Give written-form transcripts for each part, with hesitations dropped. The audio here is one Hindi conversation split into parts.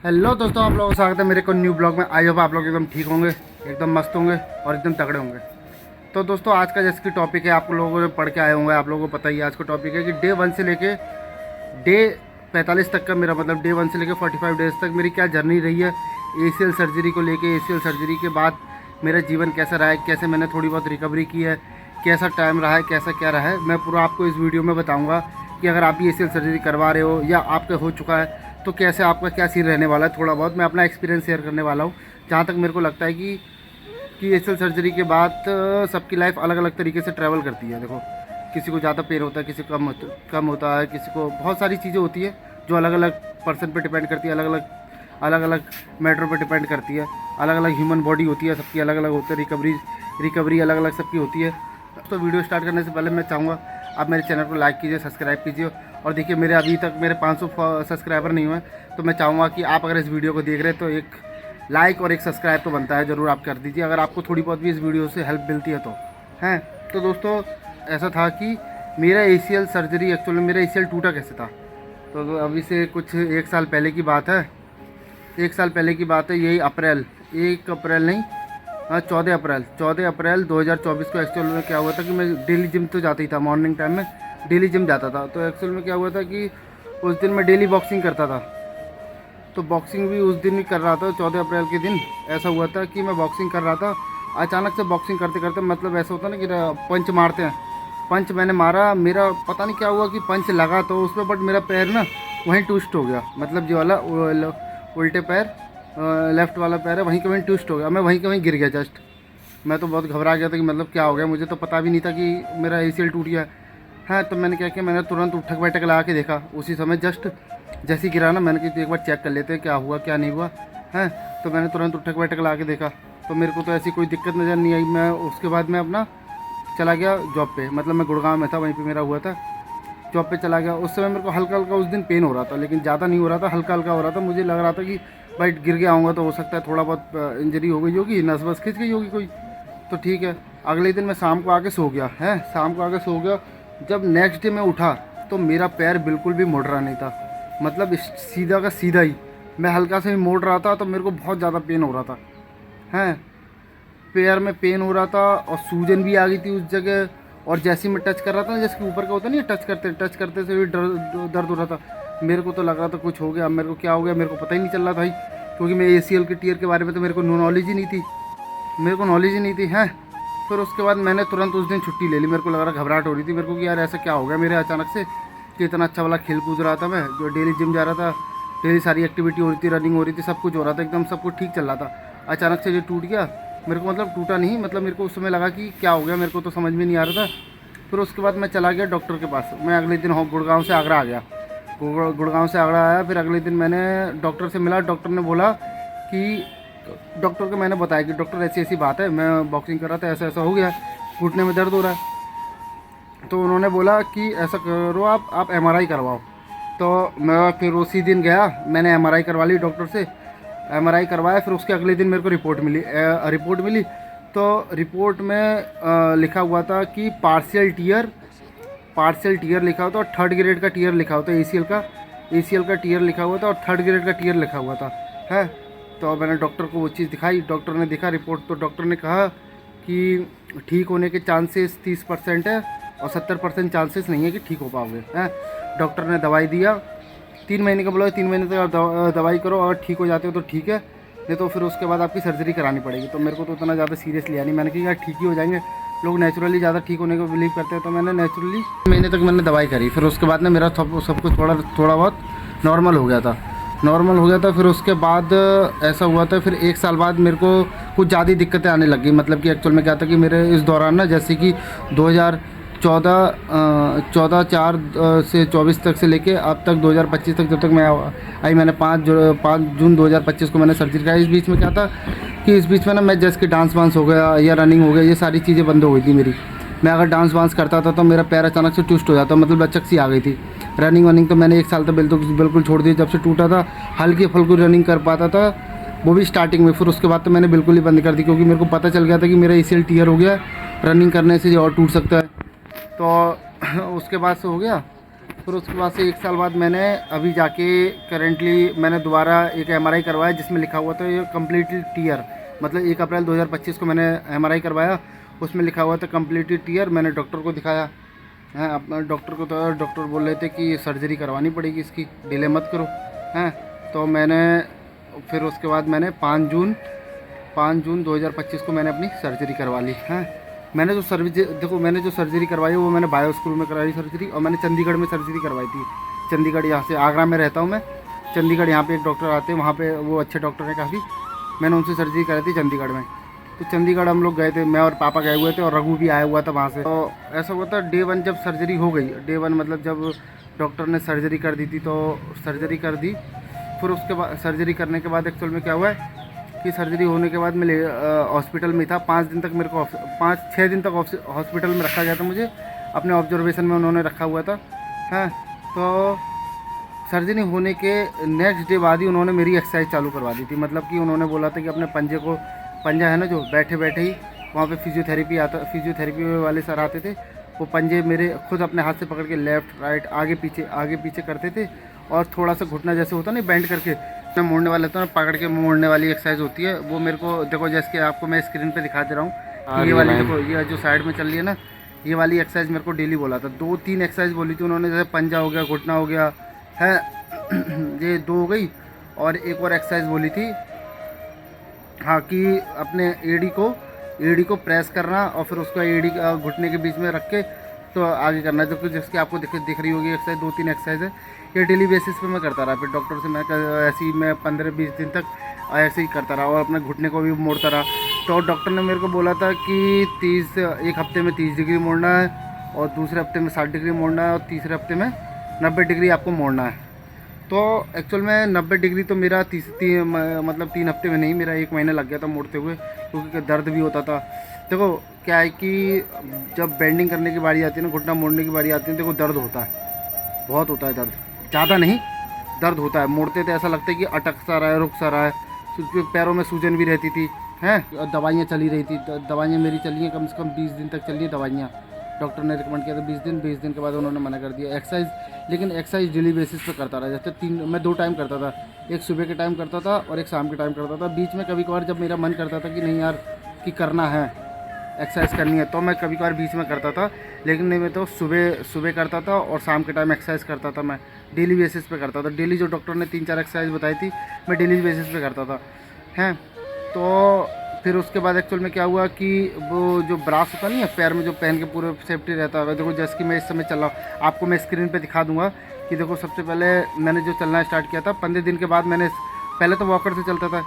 हेलो दोस्तों, आप लोगों का स्वागत है मेरे को न्यू ब्लॉग में। आई होप आप लोग एकदम ठीक होंगे, एकदम मस्त होंगे और एकदम तगड़े होंगे। तो दोस्तों, आज का जैसे कि टॉपिक है, आप लोगों ने पढ़ के आए होंगे, आप लोगों को पता ही है। आज का टॉपिक है कि डे 1 से लेके डे 45 तक का मेरा मतलब डे 1 से लेके 45 डेज तक मेरी क्या जर्नी रही है ACL सर्जरी को लेके। ACL सर्जरी के बाद मेरा जीवन कैसा रहा है, कैसे मैंने थोड़ी बहुत रिकवरी की है, कैसा टाइम रहा है, कैसा क्या रहा है, मैं पूरा आपको इस वीडियो में बताऊँगा कि अगर आप भी ACL सर्जरी करवा रहे हो या आपका हो चुका है तो कैसे आपका क्या सीन रहने वाला है। थोड़ा बहुत मैं अपना एक्सपीरियंस शेयर करने वाला हूँ, जहाँ तक मेरे को लगता है कि ACL सर्जरी के बाद सबकी लाइफ अलग अलग तरीके से ट्रैवल करती है। देखो, किसी को ज़्यादा पेन होता है, किसी को कम होता है, किसी को बहुत सारी चीज़ें होती है जो अलग अलग पर्सन पे डिपेंड करती है, अलग अलग मैटर पे डिपेंड करती है। अलग अलग ह्यूमन बॉडी होती है, सबकी अलग अलग होती है, रिकवरी अलग अलग सबकी होती है। तो वीडियो स्टार्ट करने से पहले मैं चाहूँगा आप मेरे चैनल को लाइक कीजिए, सब्सक्राइब कीजिए। और देखिए, मेरे अभी तक मेरे 500 सब्सक्राइबर नहीं हुए, तो मैं चाहूँगा कि आप अगर इस वीडियो को देख रहे हैं तो एक लाइक और एक सब्सक्राइब तो बनता है, ज़रूर आप कर दीजिए अगर आपको थोड़ी बहुत भी इस वीडियो से हेल्प मिलती है तो हैं। तो दोस्तों, ऐसा था कि मेरा ACL सर्जरी एक्चुअली मेरा ACL टूटा कैसे था। तो अभी से कुछ 1 साल पहले की बात है। 1 साल पहले की बात है, यही 1 अप्रैल नहीं, हाँ 14 अप्रैल 2024 को एक्चुअल में क्या हुआ था कि मैं डेली जिम तो जाता ही था, मॉर्निंग टाइम में डेली जिम जाता था। तो एक्चुअल में क्या हुआ था कि उस दिन मैं डेली बॉक्सिंग करता था, तो बॉक्सिंग भी उस दिन ही कर रहा था। 14 अप्रैल के दिन ऐसा हुआ था कि मैं बॉक्सिंग कर रहा था। अचानक से बॉक्सिंग करते करते मतलब ऐसा होता ना कि पंच मारते हैं, पंच मैंने मारा, मेरा पता नहीं क्या हुआ कि पंच लगा तो उसमें, बट मेरा पैर ना वहीं ट्विस्ट हो गया। मतलब जो वाला उल्टे पैर, लेफ़्ट वाला पैर है, वहीं के वहीं ट्विस्ट हो गया, मैं वहीं के वहीं गिर गया जस्ट। मैं तो बहुत घबरा गया था कि मतलब क्या हो गया, मुझे तो पता भी नहीं था कि मेरा ACL टूट गया है। तो मैंने क्या किया, मैंने तुरंत उठक बैठक लगा के देखा उसी समय, जस्ट जैसे ही गिरा ना, मैंने कहा एक बार चेक कर लेते हैं क्या हुआ क्या नहीं हुआ है। तो मैंने तुरंत उठक बैठक लगा के देखा, तो मेरे को तो ऐसी कोई दिक्कत नज़र नहीं आई। मैं उसके बाद मैं अपना चला गया जॉब पे, मतलब मैं गुड़गांव में था, वहीं पे मेरा हुआ था। जॉब पे चला गया, उस समय मेरे को हल्का हल्का उस दिन पेन हो रहा था, लेकिन ज़्यादा नहीं हो रहा था, हल्का हल्का हो रहा था। मुझे लग रहा था कि भाई गिर गया होऊंगा तो हो सकता है थोड़ा बहुत इंजरी हो गई होगी, नस बस खिंच गई होगी कोई, तो ठीक है। अगले दिन मैं शाम को आके सो गया है, शाम को आके सो गया। जब नेक्स्ट डे मैं उठा तो मेरा पैर बिल्कुल भी मुड़ रहा नहीं था, मतलब सीधा का सीधा ही। मैं हल्का से ही मोड़ रहा था तो मेरे को बहुत ज़्यादा पेन हो रहा था हैं, पैर में पेन हो रहा था और सूजन भी आ गई थी उस जगह। और जैसे ही मैं टच कर रहा था, जैसे कि ऊपर का होता नहीं, टच करते से भी दर्द हो रहा था। मेरे को तो लग रहा था कुछ हो गया, मेरे को क्या हो गया मेरे को पता ही नहीं चल रहा था भाई, क्योंकि मैं ACL के टीयर के बारे में तो मेरे को नॉलेज ही नहीं थी, हैं। फिर उसके बाद मैंने तुरंत उस दिन छुट्टी ले ली। मेरे को लग रहा घबराहट हो रही थी मेरे को कि यार ऐसा क्या हो गया मेरे अचानक से, कि इतना अच्छा वाला खेल कूद रहा था मैं, जो डेली जिम जा रहा था, डेली सारी एक्टिविटी हो रही थी, रनिंग हो रही थी, सब कुछ हो रहा था, एकदम सब कुछ ठीक चल रहा था। अचानक से ये टूट गया। मेरे को मतलब टूटा नहीं, मतलब मेरे को उस समय लगा कि क्या हो गया, मेरे को तो समझ में नहीं आ रहा था। फिर उसके बाद मैं चला गया डॉक्टर के पास। मैं अगले दिन गुड़गांव से आगरा आ गया, गुड़गांव से आगरा आया। फिर अगले दिन मैंने डॉक्टर से मिला। डॉक्टर ने बोला कि, डॉक्टर को मैंने बताया कि डॉक्टर ऐसी ऐसी बात है, मैं बॉक्सिंग कर रहा था, ऐसा ऐसा हो गया, घुटने में दर्द हो रहा है। तो उन्होंने बोला कि ऐसा करो, आप MRI करवाओ। तो मैं फिर उसी दिन गया, मैंने MRI करवा ली डॉक्टर से, MRI करवाया। फिर उसके अगले दिन मेरे को रिपोर्ट मिली। तो रिपोर्ट में लिखा हुआ था कि पार्शियल टीयर लिखा हुआ था, और 3rd ग्रेड का टीयर लिखा हुआ था, ACL का टीयर लिखा हुआ था, और 3rd ग्रेड का टीयर लिखा हुआ था है। तो मैंने डॉक्टर को वो चीज़ दिखाई, डॉक्टर ने देखा रिपोर्ट, तो डॉक्टर ने कहा कि ठीक होने के चांसेस 30% है और 70% चांसेस नहीं है कि ठीक हो पाओगे हैं। डॉक्टर ने दवाई दिया, 3 महीने का बोला, 3 महीने तक आप दवाई करो, और ठीक हो जाते हो तो ठीक है, नहीं तो फिर उसके बाद आपकी सर्जरी करानी पड़ेगी। तो मेरे को तो उतना ज़्यादा सीरियस लिया नहीं, मैंने कहा यार ठीक ही हो जाएंगे, लोग नेचुरली ज़्यादा ठीक होने को बिलीव करते हैं। तो मैंने नेचुरली महीने तक मैंने दवाई करी। फिर उसके बाद ना मेरा सब कुछ थोड़ा बहुत नॉर्मल हो गया था। फिर उसके बाद ऐसा हुआ था, फिर 1 साल बाद मेरे को कुछ ज़्यादा दिक्कतें आने लग गई। मतलब कि एक्चुअल में क्या था कि मेरे इस दौरान ना, जैसे कि 2014 से 24 तक से लेके अब तक 2025 तक, जब तक मैं आई, मैंने 5 जून 2025 को मैंने सर्जरी कराई। इस बीच में क्या था कि इस बीच में ना मैं जैसे कि डांस वांस हो गया या रनिंग हो गया, ये सारी चीज़ें बंद हो गई थी मेरी। मैं अगर डांस वांस करता था तो मेरा पैर अचानक से ट्विस्ट हो जाता, मतलब लचक सी आ गई थी। रनिंग वनिंग तो मैंने 1 साल तक बिल्कुल छोड़ दी, जब से टूटा था। हल्की फुल्की रनिंग कर पाता था, वो भी स्टार्टिंग में। फिर उसके बाद तो मैंने बिल्कुल ही बंद कर दी, क्योंकि मेरे को पता चल गया था कि मेरा ACL टीयर हो गया, रनिंग करने से और टूट सकता है। तो उसके बाद से हो गया। फिर उसके बाद से 1 साल बाद मैंने अभी जाके करेंटली मैंने दोबारा एक एमआरआई करवाया, जिसमें लिखा हुआ था ये कम्प्लीटली टीयर, मतलब 1 अप्रैल 2025 को मैंने एमआरआई करवाया, उसमें लिखा हुआ था कम्प्लीटली टीयर। मैंने डॉक्टर को दिखाया हैं, अपना डॉक्टर को, तो डॉक्टर बोल रहे थे कि सर्जरी करवानी पड़ेगी इसकी, डिले मत करो हैं। तो मैंने फिर उसके बाद मैंने 5 जून 2025 को मैंने अपनी सर्जरी करवा ली हैं। मैंने जो मैंने जो सर्जरी करवाई वो मैंने बायो स्कूल में कराई सर्जरी, और मैंने चंडीगढ़ में सर्जरी करवाई थी। चंडीगढ़, यहाँ से आगरा में रहता हूँ मैं, चंडीगढ़ यहाँ पे एक डॉक्टर आते हैं, वहाँ पे वो अच्छे डॉक्टर हैं काफ़ी, मैंने उनसे सर्जरी कराई थी चंडीगढ़ में। तो चंडीगढ़ हम लोग गए थे, मैं और पापा गए हुए थे, और रघु भी आया हुआ था वहाँ से। तो ऐसा हुआ था डे 1 जब सर्जरी हो गई, डे 1 मतलब जब डॉक्टर ने सर्जरी कर दी थी, तो सर्जरी कर दी। फिर उसके बाद सर्जरी करने के बाद एक्चुअल में क्या हुआ है कि सर्जरी होने के बाद मैं हॉस्पिटल में था 5 दिन तक, मेरे को 5-6 दिन तक हॉस्पिटल में रखा गया था मुझे, अपने ऑब्जर्वेशन में उन्होंने रखा हुआ था हैं। तो सर्जरी होने के नेक्स्ट डे बाद ही उन्होंने मेरी एक्सरसाइज चालू करवा दी थी, मतलब कि उन्होंने बोला था कि अपने पंजा है ना जो, बैठे बैठे ही वहाँ पे फिजियोथेरेपी वाले सर आते थे, वो पंजे मेरे खुद अपने हाथ से पकड़ के लेफ़्ट राइट आगे पीछे करते थे, और थोड़ा सा घुटना जैसे होता नहीं बेंड करके मैं मोड़ने वाला था ना, पकड़ के मोड़ने वाली एक्सरसाइज होती है, वो मेरे को देखो, जैसे कि आपको मैं स्क्रीन पे दिखा दे रहा हूँ, ये वाली देखो, ये जो साइड में चल रही है ना, ये वाली एक्सरसाइज मेरे को डेली बोला था। 2-3 एक्सरसाइज बोली थी उन्होंने, जैसे पंजा हो गया, घुटना हो गया है ये 2 हो गई, और एक और एक्सरसाइज बोली थी हाँ, कि अपने एडी को प्रेस करना, और फिर उसको एडी घुटने के बीच में रख के तो आगे करना है, जो कि जिसकी आपको दिख रही होगी एक्सरसाइज, 2-3 एक्सरसाइज है, ये डेली बेसिस पे मैं करता रहा। फिर डॉक्टर से मैं ऐसे ही मैं 15-20 दिन तक ऐसे ही करता रहा, और अपने घुटने को भी मोड़ता रहा। तो डॉक्टर ने मेरे को बोला था कि एक हफ्ते में 30 डिग्री मोड़ना है, और दूसरे हफ्ते में 60 डिग्री मोड़ना है, और तीसरे हफ्ते में 90 डिग्री आपको मोड़ना है। तो एक्चुअल में 90 डिग्री तो मेरा मतलब 3 हफ्ते में नहीं, मेरा 1 महीना लग गया था मोड़ते हुए, क्योंकि दर्द भी होता था। देखो क्या है कि जब बेंडिंग करने की बारी आती है ना, घुटना मोड़ने की बारी आती है, देखो दर्द होता है, बहुत होता है दर्द, ज़्यादा नहीं दर्द होता है। मोड़ते थे ऐसा लगता है कि अटक सा रहा है, रुक सा रहा है, क्योंकि पैरों में सूजन भी रहती थी हैं, दवाइयाँ चली रही थी, दवाइयाँ मेरी चली हैं कम से कम 20 दिन तक चली हैं दवाइयाँ, डॉक्टर ने रिकमेंड किया था 20 दिन के बाद उन्होंने मना कर दिया। एक्सरसाइज, लेकिन एक्सरसाइज डेली बेसिस पे करता रहा, जैसे मैं 2 टाइम करता था, एक सुबह के टाइम करता था और एक शाम के टाइम करता था। बीच में कभी कभार जब मेरा मन करता था कि नहीं यार कि करना है, एक्सरसाइज करनी है, तो मैं कभी कभार बीच में करता था, लेकिन नहीं, मैं तो सुबह करता था और शाम के टाइम एक्सरसाइज करता था। मैं डेली बेसिस पे करता था, डेली जो डॉक्टर ने 3-4 एक्सरसाइज बताई थी मैं डेली बेसिस पे करता था हैं। तो फिर उसके बाद एक्चुअल में क्या हुआ कि वो जो ब्रास होता नहीं है पैर में, जो पहन के पूरे सेफ्टी रहता है, देखो जैसे कि मैं इस समय चल रहा हूँ, आपको मैं स्क्रीन पे दिखा दूंगा कि देखो, सबसे पहले मैंने जो चलना स्टार्ट किया था 15 दिन के बाद, मैंने पहले तो वॉकर से चलता था,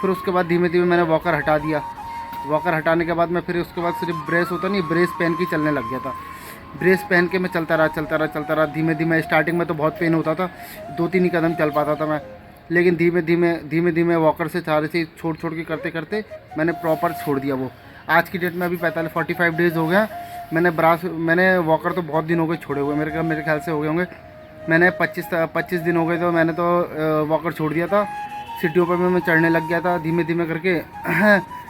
फिर उसके बाद धीमे धीमे मैंने वॉकर हटा दिया। वॉकर हटाने के बाद मैं फिर उसके बाद सिर्फ ब्रेस होता नहीं, ब्रेस पहन के चलने लग गया था। ब्रेस पहन के मैं चलता रहा धीमे धीमे। स्टार्टिंग में तो बहुत पेन होता था, 2-3 ही कदम चल पाता था मैं, लेकिन धीमे धीमे वॉकर से सारे से छोड़ के करते मैंने प्रॉपर छोड़ दिया वो। आज की डेट में अभी 45 डेज़ हो गए मैंने वॉकर तो बहुत दिन हो गए छोड़े हुए, मेरे ख्याल से हो गए होंगे, मैंने 25 दिन हो गए, तो मैंने तो वॉकर छोड़ दिया था। सीढ़ियों पर मैं चढ़ने लग गया था धीमे करके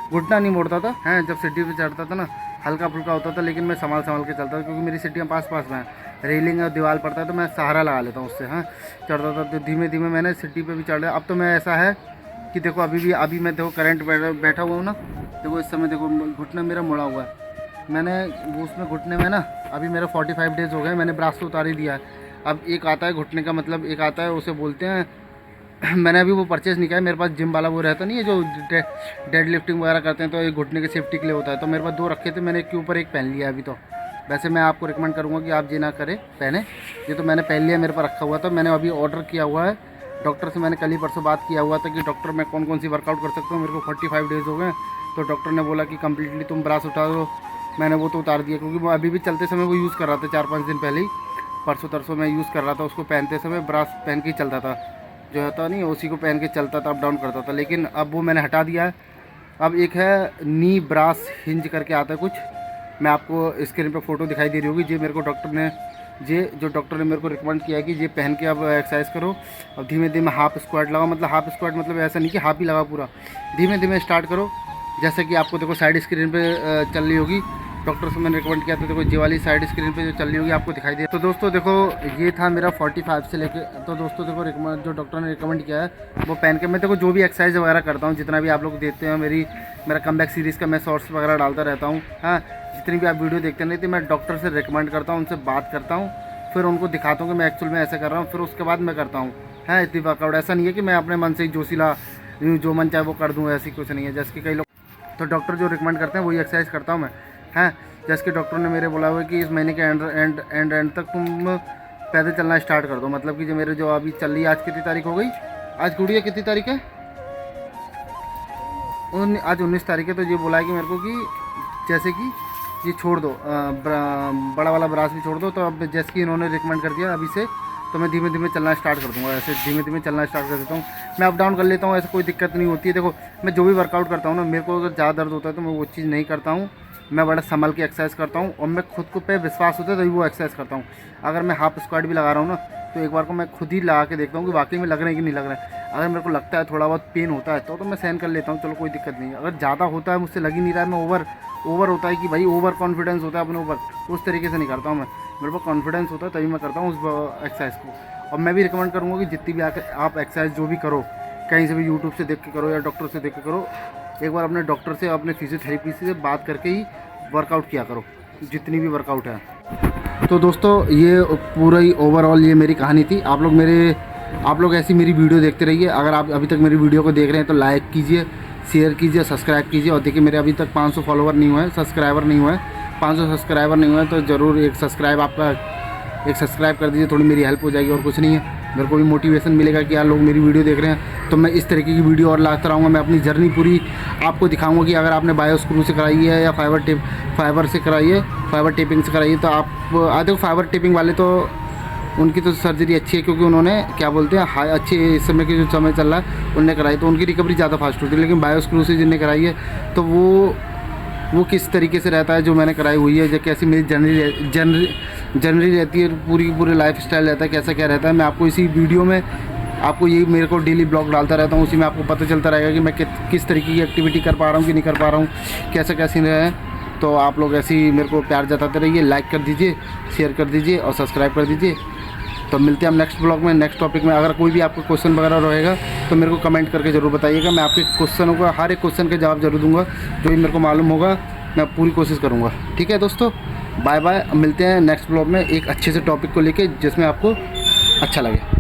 घुटना नहीं मोड़ता था हैं, जब सीढ़ी पे चढ़ता था ना हल्का फुल्का होता था, लेकिन मैं संभाल के चलता था, क्योंकि मेरी सीढ़ियाँ पास में हैं, रेलिंग और दीवार पड़ता है तो मैं सहारा लगा लेता हूँ उससे हाँ, चढ़ता था। तो धीमे मैंने सीढ़ी पे भी चढ़ रहा। अब तो मैं ऐसा है कि देखो अभी मैं देखो करंट बैठा हुआ हूँ ना, देखो इस समय देखो घुटना मेरा मुड़ा हुआ है, मैंने वो उसमें घुटने में ना अभी मेरा 45 डेज़ हो गए, मैंने ब्रास तो उतार ही दिया है। अब एक आता है घुटने का, मतलब एक आता है, उसे बोलते हैं मैंने अभी वो परचेज़ नहीं किया है, मेरे पास जिम वाला वो रहता नहीं है जो डेड लिफ्टिंग वगैरह करते हैं, तो ये घुटने के सेफ्टी के लिए होता है, तो मेरे पास 2 रखे थे, मैंने एक के ऊपर एक पहन लिया अभी। तो वैसे मैं आपको रिकमेंड करूँगा कि आप ये ना करें, पहने, ये तो मैंने पहन लिया, मेरे पास रखा हुआ था, मैंने अभी ऑर्डर किया हुआ है डॉक्टर से, मैंने कल ही परसों बात किया हुआ था कि डॉक्टर मैं कौन सी वर्कआउट कर सकता हूँ, मेरे को 45 डेज़ हो गए, तो डॉक्टर ने बोला कि कम्प्लीटली तुम ब्रास उठा दो। मैंने वो तो उतार दिया, क्योंकि मैं अभी भी चलते समय वो यूज़ कर रहा था, 4-5 दिन पहले ही, परसों तरसों मैं यूज़ कर रहा था उसको, पहनते समय ब्रास पहन के ही चलता था, जो होता नहीं उसी को पहन के चलता था, अप डाउन करता था, लेकिन अब वो मैंने हटा दिया है। अब एक है नी ब्रास हिंज करके आता है कुछ, मैं आपको स्क्रीन पे फ़ोटो दिखाई दे रही होगी, जो डॉक्टर ने मेरे को रिकमेंड किया है कि ये पहन के आप एक्सरसाइज करो। अब धीमे हाफ स्क्वाट लगाओ, मतलब हाफ स्क्वाट मतलब ऐसा नहीं कि हाफ ही लगाओ पूरा, धीमे स्टार्ट करो। जैसे कि आपको देखो साइड स्क्रीन पे चल रही होगी, डॉक्टर से मैंने रिकमेंड किया था। देखो ये वाली साइड स्क्रीन पे जो चल रही होगी आपको दिखाई दे। तो दोस्तों देखो ये था मेरा 45 से लेके। तो दोस्तों देखो जो डॉक्टर ने रिकमेंड किया है वो पहन के मैं देखो जो भी एक्सरसाइज वगैरह करता हूँ, जितना भी आप लोग देखते हैं मेरा कमबैक सीरीज़ का मैं शॉर्ट्स वगैरह डालता रहता हूँ। हाँ, जितनी भी आप वीडियो देखते नहीं थे, मैं डॉक्टर से रिकमेंड करता हूँ, उनसे बात करता हूँ, फिर उनको दिखाता हूँ कि मैं एक्चुअल में ऐसे कर रहा हूँ, फिर उसके बाद मैं करता हूँ। हाँ, इतनी वर्कआउट ऐसा नहीं है कि मैं अपने मन से ही जोशीला जो मन चाहे वो कर दूँ, ऐसी कुछ नहीं है। जैसे कि कई लोग तो डॉक्टर जो रिकमेंड करते हैं वही एक्सरसाइज करता हूँ मैं। हाँ, जैसे कि डॉक्टर ने मेरे बोला हुआ है कि इस महीने के एंड तक तुम पैदल चलना स्टार्ट कर दो। मतलब कि जो मेरे जो अभी चल रही है, आज कितनी तारीख हो गई, आज गुड़िया कितनी तारीख है, आज 19 तारीख है। तो ये बोला है कि मेरे को कि जैसे कि ये छोड़ दो, बड़ा वाला ब्रास भी छोड़ दो। तो अब जैसे कि इन्होंने रिकमेंड कर दिया अभी से, तो मैं धीमे धीमे चलना स्टार्ट कर दूँगा। ऐसे धीमे धीमे चलना स्टार्ट कर देता हूँ, मैं अप डाउन कर लेता हूँ, ऐसे कोई दिक्कत नहीं होती है। देखो मैं जो भी वर्कआउट करता हूँ ना, मेरे को अगर ज़्यादा दर्द होता है तो मैं वो चीज़ नहीं करता हूँ, मैं बड़ा संभल के एक्सरसाइज करता हूँ। और मैं खुद को पे विश्वास होता है तभी वो एक्सरसाइज करता हूँ। अगर मैं हाफ स्क्वाट भी लगा रहा हूँ ना, तो एक बार को मैं खुद ही लगा के देखता हूँ कि वाकई में लग रहा है कि नहीं लग रहा है। अगर मेरे को लगता है थोड़ा बहुत पेन होता है तो मैं सहन कर लेता हूँ, चलो कोई दिक्कत नहीं है। अगर ज़्यादा होता है, मुझसे लग ही नहीं रहा है, मैं ओवर होता है कि भाई ओवर कॉन्फिडेंस होता है अपने ऊपर, तो उस तरीके से नहीं करता हूँ मैं। मेरे पास कॉन्फिडेंस होता है तभी मैं करता हूँ उस एक्सरसाइज को। और मैं भी रिकमेंड करूँगा कि जितनी भी आप एक्सरसाइज जो भी करो, कहीं से भी यूट्यूब से देख के करो या डॉक्टर से देख के करो, एक बार अपने डॉक्टर से, अपने फिजियोथेरेपी से बात करके ही वर्कआउट किया करो, जितनी भी वर्कआउट है। तो दोस्तों ये पूरा ही ओवरऑल ये मेरी कहानी थी। आप लोग ऐसी मेरी वीडियो देखते रहिए। अगर आप अभी तक मेरी वीडियो को देख रहे हैं तो लाइक कीजिए, शेयर कीजिए, सब्सक्राइब कीजिए। और देखिए मेरे अभी तक 500 फॉलोवर नहीं हुए हैं, सब्सक्राइबर नहीं हुए हैं, 500 सब्सक्राइबर नहीं हुए हैं, तो ज़रूर एक सब्सक्राइब कर दीजिए, थोड़ी मेरी हेल्प हो जाएगी और कुछ नहीं है। मेरे को भी मोटिवेशन मिलेगा कि यार लोग मेरी वीडियो देख रहे हैं, तो मैं इस तरीके की वीडियो और लाता रहूँगा। मैं अपनी जर्नी पूरी आपको दिखाऊंगा कि अगर आपने बायो स्क्रू से कराई है या फाइबर से कराई है, फाइबर टेपिंग से कराई है, तो आप देखो फाइबर टेपिंग वाले तो उनकी तो सर्जरी अच्छी है, क्योंकि उन्होंने क्या बोलते हैं अच्छे इस समय के जो समय चल रहा है उनने कराई, तो उनकी रिकवरी ज़्यादा फास्ट होती है। लेकिन बायो स्क्रू से जिनने कराई है तो वो किस तरीके से रहता है जो मैंने कराई हुई है, जो कैसी मेरी जर्नी रहती है, पूरी लाइफ स्टाइल रहता है, कैसा क्या रहता है, मैं आपको इसी वीडियो में आपको यही मेरे को डेली ब्लॉग डालता रहता हूँ। उसी में आपको पता चलता रहेगा कि मैं किस तरीके की एक्टिविटी कर पा रहा हूँ कि नहीं कर पा रहा हूँ, कैसा सीन है। तो आप लोग ऐसे ही मेरे को प्यार जताते रहिए, लाइक कर दीजिए, शेयर कर दीजिए और सब्सक्राइब कर दीजिए। तो मिलते हैं हम नेक्स्ट ब्लॉग में, नेक्स्ट टॉपिक में। अगर कोई भी आपको क्वेश्चन वगैरह रहेगा तो मेरे को कमेंट करके ज़रूर बताइएगा। मैं आपके क्वेश्चनों का हर एक क्वेश्चन के जवाब जरूर दूंगा, जो भी मेरे को मालूम होगा मैं पूरी कोशिश करूँगा। ठीक है दोस्तों, बाय बाय। मिलते हैं नेक्स्ट ब्लॉग में एक अच्छे से टॉपिक को लेके जिसमें आपको अच्छा लगे।